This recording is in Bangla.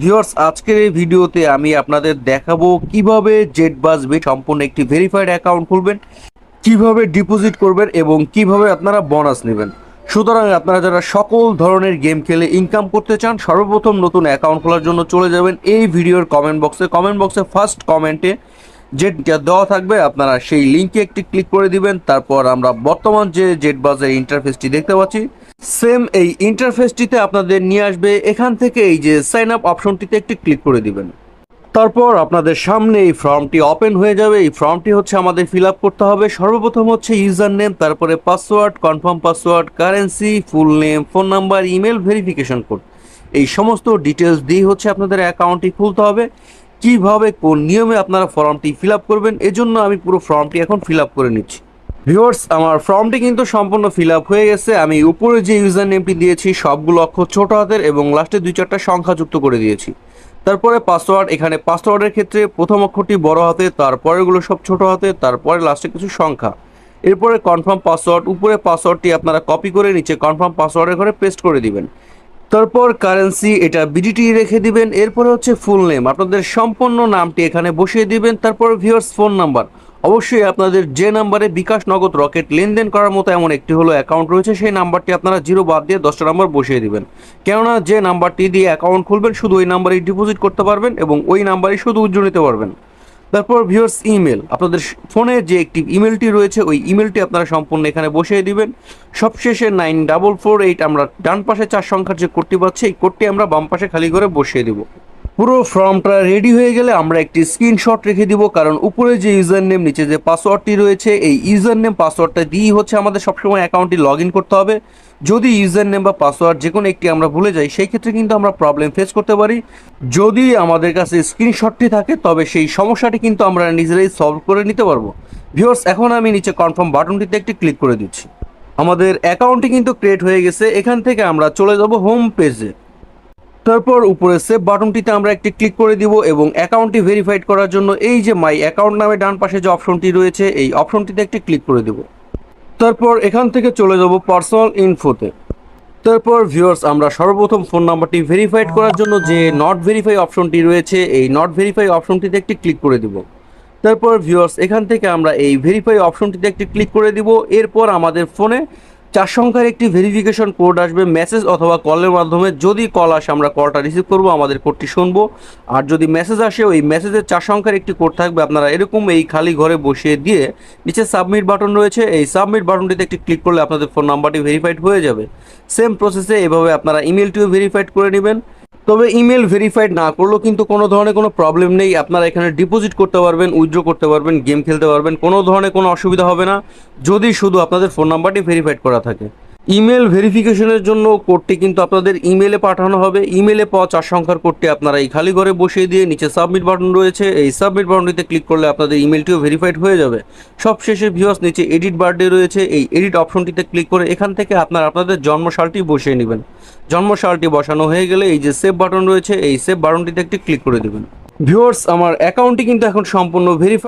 ভিউয়ার্স, আজকের এই ভিডিওতে আমি আপনাদের দেখাবো কিভাবে জেটবাজবে সম্পূর্ণ একটি ভেরিফাইড অ্যাকাউন্ট খুলবেন, কিভাবে ডিপোজিট করবেন এবং কিভাবে আপনারা বোনাস নেবেন। সুতরাং আপনারা যারা সকল ধরনের গেম খেলে ইনকাম করতে চান, সর্বপ্রথম নতুন অ্যাকাউন্ট খোলার জন্য চলে যাবেন এই ভিডিওর কমেন্ট বক্সে ফার্স্ট কমেন্টে যেটা দেওয়া থাকবে আপনারা সেই লিঙ্কে একটি ক্লিক করে দিবেন। তারপর আমরা বর্তমান যে জেটবাজের ইন্টারফেসটি দেখতে পাচ্ছি, সেম এই ইন্টারফেসটিতে আপনাদের নিয়ে আসবে। এখান থেকে এই যে সাইন আপ অপশনটিতে একটি ক্লিক করে দিবেন। তারপর আপনাদের সামনে এই ফর্মটি ওপেন হয়ে যাবে। এই ফর্মটি হচ্ছে আমাদের ফিল আপ করতে হবে। সর্বপ্রথম হচ্ছে ইউজার নেম, তারপরে password, confirm password, currency, full name, phone number, email, verification code, এই সমস্ত ডিটেলস দিয়ে হচ্ছে আপনাদের অ্যাকাউন্টটি খুলতে হবে। কিভাবে কোন নিয়মে আপনারা ফর্মটি ফিল আপ করবেন, এজন্য আমি পুরো ফর্মটি এখন ফিল আপ করে নিচ্ছি। ভিউয়ার্স, আমার ফর্মটি কিন্তু সম্পূর্ণ ফিল আপ হয়ে গেছে। আমি উপরে যে ইউজার নেমটি দিয়েছি সবগুলো অক্ষর ছোট হাতের এবং লাস্টে 2-4টা সংখ্যা যুক্ত করে দিয়েছি। তারপরে পাসওয়ার্ড, এখানে পাসওয়ার্ডের ক্ষেত্রে প্রথম অক্ষরটি বড় হাতে, তারপরেগুলো সব ছোট হাতে, তারপরে লাস্টে কিছু সংখ্যা। এরপরে কনফার্ম পাসওয়ার্ড, উপরে পাসওয়ার্ডটি আপনারা কপি করে নিচে কনফার্ম পাসওয়ার্ডের ঘরে পেস্ট করে দিবেন। তারপর কারেন্সি, এটা বিডিটি রেখে দিবেন। এরপরে হচ্ছে ফুল নেম, আপনাদের সম্পূর্ণ নামটি এখানে বসিয়ে দিবেন। তারপর ভিউয়ার্স ফোন নাম্বার, অবশ্যই আপনাদের যে নাম্বারে বিকাশ, নগদ, রকেট লেনদেন করার মতো এমন একটি হলো অ্যাকাউন্ট রয়েছে, সেই নাম্বারটি আপনারা 0 বাদ দিয়ে 10টা নাম্বার বসিয়ে দিবেন। কেননা যে নাম্বারটি দিয়ে অ্যাকাউন্ট খুলবেন শুধু ওই নাম্বারেই ডিপোজিট করতে পারবেন এবং ওই নাম্বারেই শুধু উজ্জ্বল নিতে পারবেন। তারপর ভিউয়ার্স ইমেল, আপনাদের ফোনে যে একটি ইমেলটি রয়েছে ওই ইমেলটি আপনারা সম্পূর্ণ এখানে বসিয়ে দিবেন। সবশেষে 9448, আমরা ডান পাশে 4 সংখ্যার যে কোডটি পাচ্ছি এই কোডটি আমরা বাম পাশে খালি করে বসিয়ে দিব। পুরো ফর্মটা রেডি হয়ে গেলে আমরা একটি স্ক্রিনশট রেখে দিব, কারণ উপরে যে ইউজার নেম নিচে যে পাসওয়ার্ডটি রয়েছে এই ইউজার নেম পাসওয়ার্ডটা দিয়েই হচ্ছে আমাদের সবসময় অ্যাকাউন্টটি লগ ইন করতে হবে। যদি ইউজার নেম বা পাসওয়ার্ড যে কোনো একটি আমরা ভুলে যাই সেই ক্ষেত্রে কিন্তু আমরা প্রবলেম ফেস করতে পারি। যদি আমাদের কাছে স্ক্রিনশটটি থাকে তবে সেই সমস্যাটি কিন্তু আমরা নিজেরাই সলভ করে নিতে পারবো। ভিউয়ার্স, এখন আমি নিচে কনফার্ম বাটনটিতে একটি ক্লিক করে দিচ্ছি। আমাদের অ্যাকাউন্টটি কিন্তু ক্রিয়েট হয়ে গেছে। এখান থেকে আমরা চলে যাব হোম পেজে। তারপর উপরে সেভ বাটনটিতে আমরা একটি ক্লিক করে দিব এবং অ্যাকাউন্টটি ভেরিফাইড করার জন্য এই যে মাই অ্যাকাউন্ট নামে ডান পাশে যে অপশনটি রয়েছে এই অপশনটিতে একটি ক্লিক করে দেব। তারপর এখান থেকে চলে যাব পার্সোনাল ইনফোতে। তারপর ভিউয়ার্স, আমরা সর্বপ্রথম ফোন নাম্বারটি ভেরিফাইড করার জন্য যে নট ভেরিফাই অপশনটি রয়েছে এই নট ভেরিফাই অপশনটিতে একটি ক্লিক করে দিব। তারপর ভিউয়ার্স, এখান থেকে আমরা এই ভেরিফাই অপশনটিতে একটি ক্লিক করে দিব। এরপর আমাদের ফোনে 4 সংখ্যার একটি ভেরিফিকেশন কোড আসবে মেসেজ অথবা কলের মাধ্যমে। যদি কল আসে আমরা কলটা রিসিভ করব, আমাদের কোডটি শুনবো। আর যদি মেসেজ আসে ওই মেসেজের 4 সংখ্যার একটি কোড থাকবে, আপনারা এরকম এই খালি ঘরে বসিয়ে দিয়ে নিচে সাবমিট বাটন রয়েছে এই সাবমিট বাটনটিতে একটি ক্লিক করলে আপনাদের ফোন নাম্বারটি ভেরিফাইড হয়ে যাবে। সেম প্রসেসে এভাবে আপনারা ইমেলটিও ভেরিফাইড করে নেবেন। তবে ইমেল ভেরিফাইড না করলেও কিন্তু কোনো ধরনের কোনো প্রবলেম নেই, আপনারা এখানে ডিপোজিট করতে পারবেন, উইথড্র করতে পারবেন, গেম খেলতে পারবেন, কোনো ধরনের কোনো অসুবিধা হবে না যদি শুধু আপনাদের ফোন নাম্বারটি ভেরিফাইড করা থাকে। ইমেল ভেরিফিকেশনের জন্য কোডটি কিন্তু আপনাদের ইমেলে পাঠানো হবে। ইমেলে পাওয়া 4 সংখ্যার কোডটি আপনারা এই খালি ঘরে বসিয়ে দিয়ে নিচে সাবমিট বাটন রয়েছে এই সাবমিট বাটনটিতে ক্লিক করলে আপনাদের ইমেলটিও ভেরিফাইড হয়ে যাবে। সবশেষে ভিউয়ার্স, নিচে এডিট বার্থডে রয়েছে এই এডিট অপশনটিতে ক্লিক করে এখান থেকে আপনাদের জন্মসালটি বসিয়ে নেবেন। জন্মসালটি বসানো হয়ে গেলে এই যে সেভ বাটন রয়েছে এই সেভ বাটনটিতে একটি ক্লিক করে দেবেন। ভিউয়ার্স, আমার অ্যাকাউন্টটি কিন্তু এখন সম্পূর্ণ ভেরিফাইড।